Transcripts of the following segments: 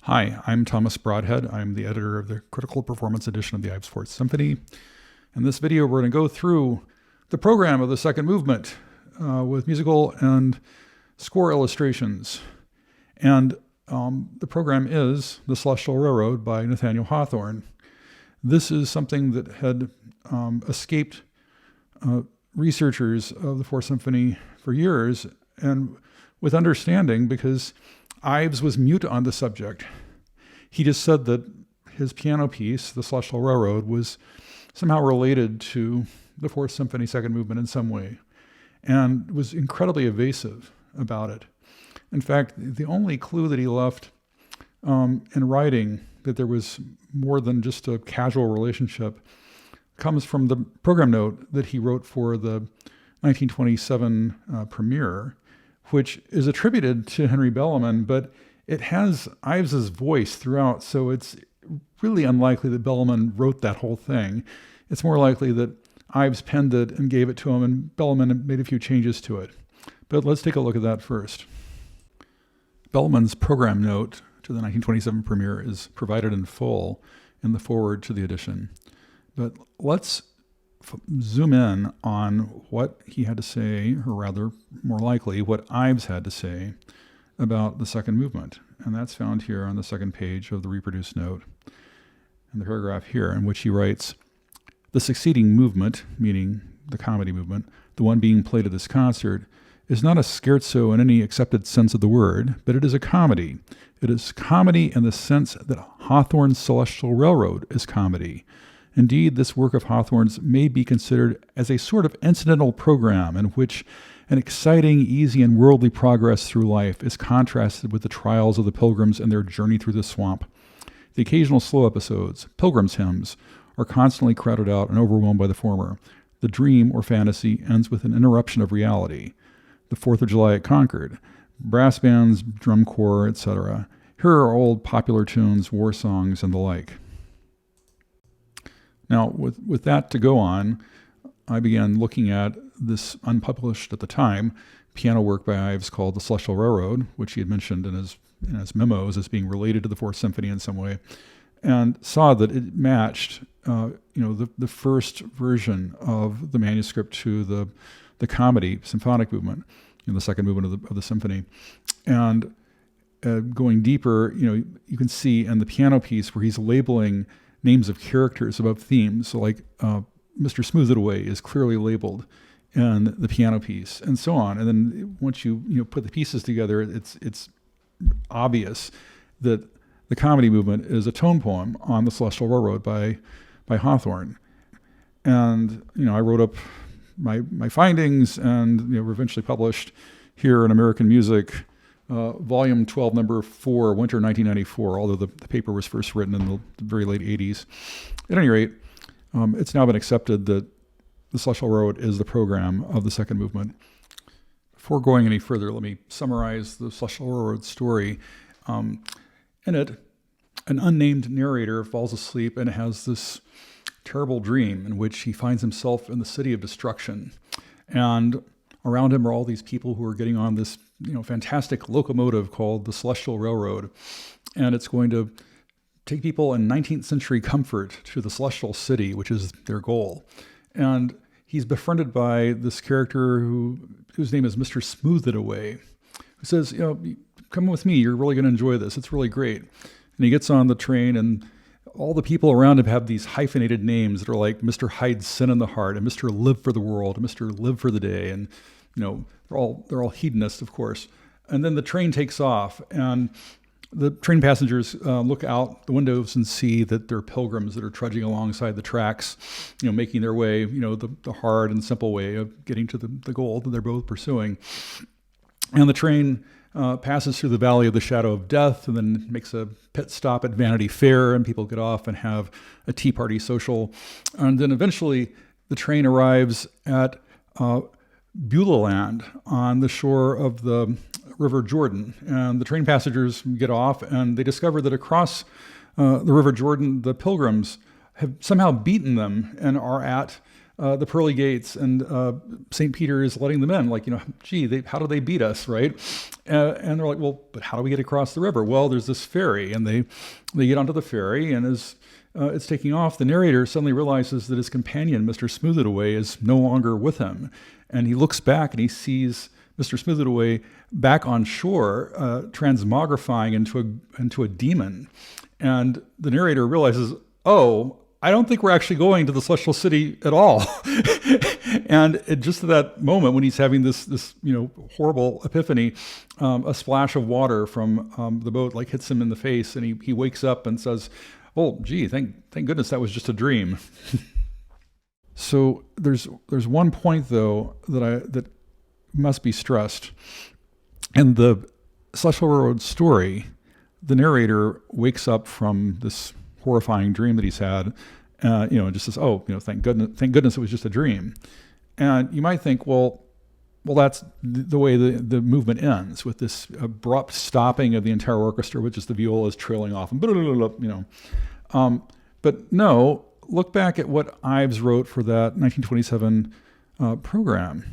Hi, I'm Thomas Broadhead. I'm the editor of the Critical Performance edition of the Ives Fourth Symphony. In this video, we're going to go through the program of the second movement with musical and score illustrations. And the program is The Celestial Railroad by Nathaniel Hawthorne. This is something that had escaped researchers of the Fourth Symphony for years, and with understanding, because Ives was mute on the subject. He just said that his piano piece, The Celestial Railroad, was somehow related to the Fourth Symphony second movement in some way, and was incredibly evasive about it. In fact, the only clue that he left in writing that there was more than just a casual relationship comes from the program note that he wrote for the 1927 premiere, which is attributed to Henry Bellman, but it has Ives's voice throughout, so it's really unlikely that Bellman wrote that whole thing. It's more likely that Ives penned it and gave it to him, and Bellman made a few changes to it. But let's take a look at that first. Bellman's program note to the 1927 premiere is provided in full in the foreword to the edition. But let's zoom in on what he had to say, or rather, more likely, what Ives had to say about the second movement. And that's found here on the second page of the reproduced note, in the paragraph here, in which he writes, "The succeeding movement," meaning the comedy movement, the one being played at this concert, is not a scherzo in any accepted sense of the word, but it is a comedy. It is comedy in the sense that Hawthorne's Celestial Railroad is comedy. Indeed, this work of Hawthorne's may be considered as a sort of incidental program in which an exciting, easy, and worldly progress through life is contrasted with the trials of the pilgrims and their journey through the swamp. The occasional slow episodes, pilgrims' hymns, are constantly crowded out and overwhelmed by the former. The dream or fantasy ends with an interruption of reality. The 4th of July at Concord, brass bands, drum corps, etc. Here are old popular tunes, war songs, and the like. Now, with that to go on, I began looking at this unpublished at the time piano work by Ives called The Celestial Railroad, which he had mentioned in his memos as being related to the Fourth Symphony in some way, and saw that it matched the first version of the manuscript to the comedy symphonic movement, the second movement of the symphony. And going deeper, you can see in the piano piece where he's labeling names of characters above themes. So like Mr. Smooth It Away is clearly labeled in the piano piece, and so on. And then once you put the pieces together, it's obvious that the comedy movement is a tone poem on the Celestial Railroad by Hawthorne. And I wrote up my findings, and were eventually published here in American Music, Volume 12, Number 4, Winter 1994, although the paper was first written in the very late 80s. At any rate, it's now been accepted that the Celestial Railroad is the program of the second movement. Before going any further, let me summarize the Celestial Railroad story. In it, an unnamed narrator falls asleep and has this terrible dream in which he finds himself in the city of destruction. And around him are all these people who are getting on this fantastic locomotive called the Celestial Railroad. And it's going to take people in 19th century comfort to the Celestial City, which is their goal. And he's befriended by this character whose name is Mr. Smooth It Away, who says, come with me, you're really going to enjoy this. It's really great. And he gets on the train, and all the people around him have these hyphenated names that are like Mr. Hide Sin in the Heart, and Mr. Live for the World, and Mr. Live for the Day. And, they're all hedonists, of course. And then the train takes off, and the train passengers look out the windows and see that there are pilgrims that are trudging alongside the tracks, making their way, the hard and simple way of getting to the goal that they're both pursuing. And the train passes through the Valley of the Shadow of Death, and then makes a pit stop at Vanity Fair, and people get off and have a tea party social. And then eventually the train arrives at Beulah Land on the shore of the River Jordan. And the train passengers get off, and they discover that across the River Jordan, the pilgrims have somehow beaten them and are at the pearly gates, and St. Peter is letting them in. Like, gee, how do they beat us, right? And they're like, well, but how do we get across the river? Well, there's this ferry, and they get onto the ferry, and as it's taking off, the narrator suddenly realizes that his companion, Mr. Smooth It Away, is no longer with him. And he looks back and he sees Mr. Smooth It Away back on shore, transmogrifying into a demon. And the narrator realizes, oh, I don't think we're actually going to the Celestial City at all. And just at that moment, when he's having this horrible epiphany, a splash of water from the boat hits him in the face, and he wakes up and says, "Oh, gee, thank goodness that was just a dream." So there's one point though that must be stressed. In the Celestial Railroad story, the narrator wakes up from this horrifying dream that he's had, and just says, "Oh, thank goodness it was just a dream." And you might think, well, that's the way the movement ends, with this abrupt stopping of the entire orchestra, which is the violas trailing off, and but no. Look back at what Ives wrote for that 1927 program.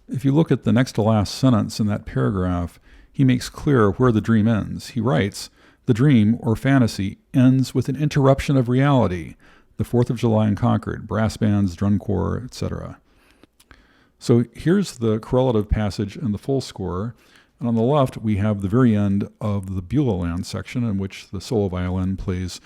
If you look at the next to last sentence in that paragraph, he makes clear where the dream ends. He writes, "The dream, or fantasy, ends with an interruption of reality, the 4th of July in Concord, brass bands, drum corps, etc." So here's the correlative passage in the full score. And on the left, we have the very end of the Beulah Land section, in which the solo violin plays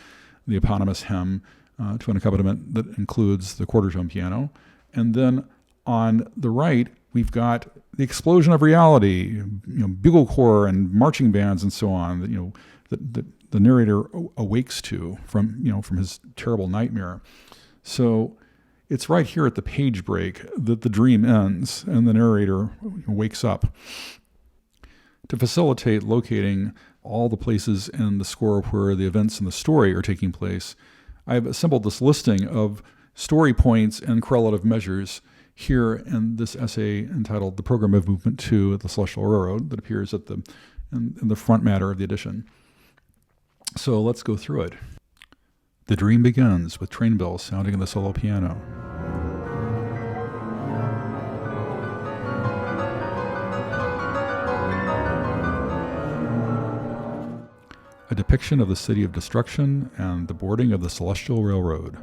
the eponymous hymn to an accompaniment that includes the quarter tone piano. And then on the right, we've got the explosion of reality, bugle corps and marching bands and so on, that the narrator awakes to from his terrible nightmare. So it's right here at the page break that the dream ends and the narrator wakes up. To facilitate locating all the places in the score where the events in the story are taking place, I've assembled this listing of story points and correlative measures here in this essay entitled "The Program of Movement 2 at the Celestial Railroad" that appears in the front matter of the edition. So let's go through it. The dream begins with train bells sounding in the solo piano. A depiction of the City of Destruction and the boarding of the Celestial Railroad.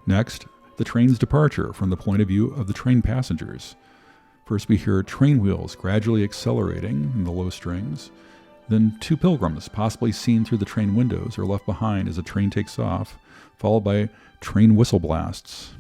Next, the train's departure from the point of view of the train passengers. First we hear train wheels gradually accelerating in the low strings. Then 2 pilgrims, possibly seen through the train windows, are left behind as the train takes off, followed by train whistle blasts.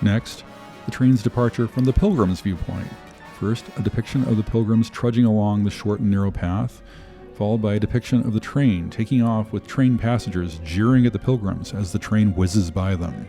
Next, the train's departure from the pilgrim's viewpoint. First, a depiction of the pilgrims trudging along the short and narrow path, followed by a depiction of the train taking off with train passengers jeering at the pilgrims as the train whizzes by them.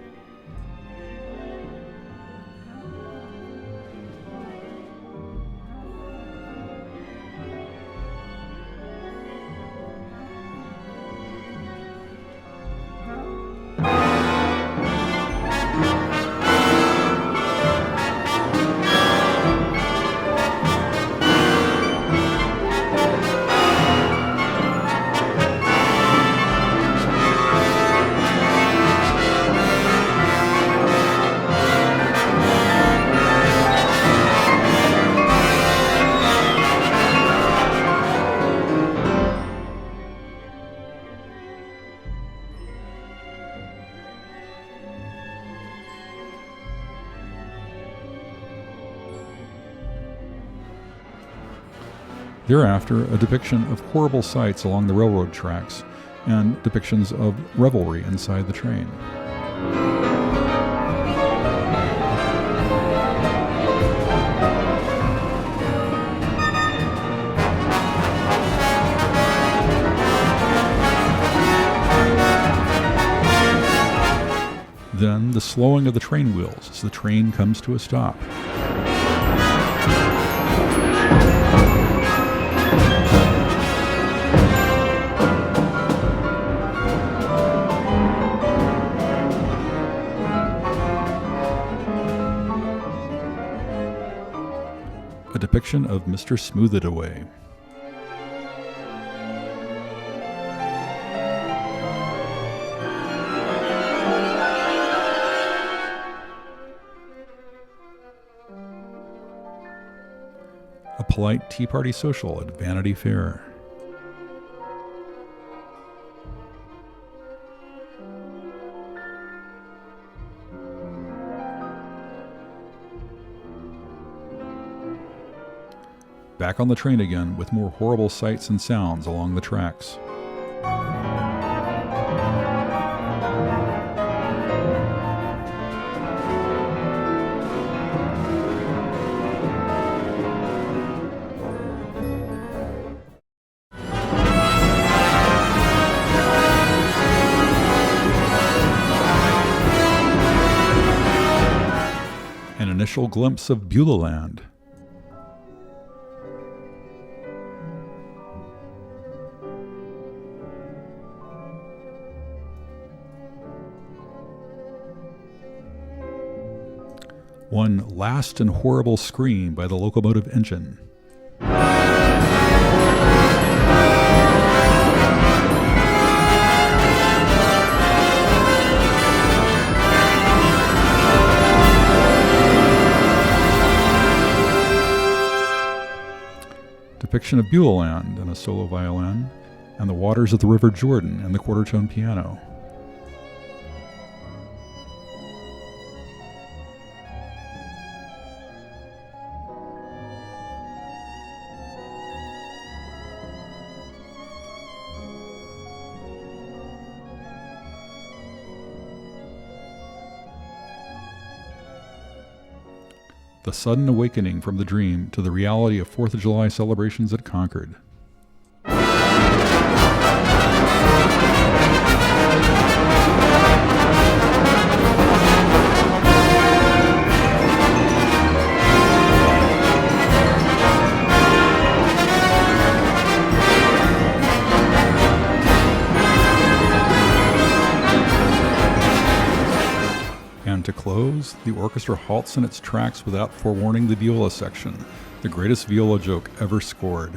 Thereafter, a depiction of horrible sights along the railroad tracks and depictions of revelry inside the train. Then the slowing of the train wheels as the train comes to a stop. A depiction of Mr. Smooth It Away. A polite tea party social at Vanity Fair. Back on the train again with more horrible sights and sounds along the tracks. An initial glimpse of Beulah Land. One last and horrible scream by the locomotive engine. Depiction of Beulah Land and a solo violin, and the waters of the River Jordan and the quarter-tone piano. The sudden awakening from the dream to the reality of 4th of July celebrations at Concord. And to close, the orchestra halts in its tracks without forewarning the viola section, the greatest viola joke ever scored.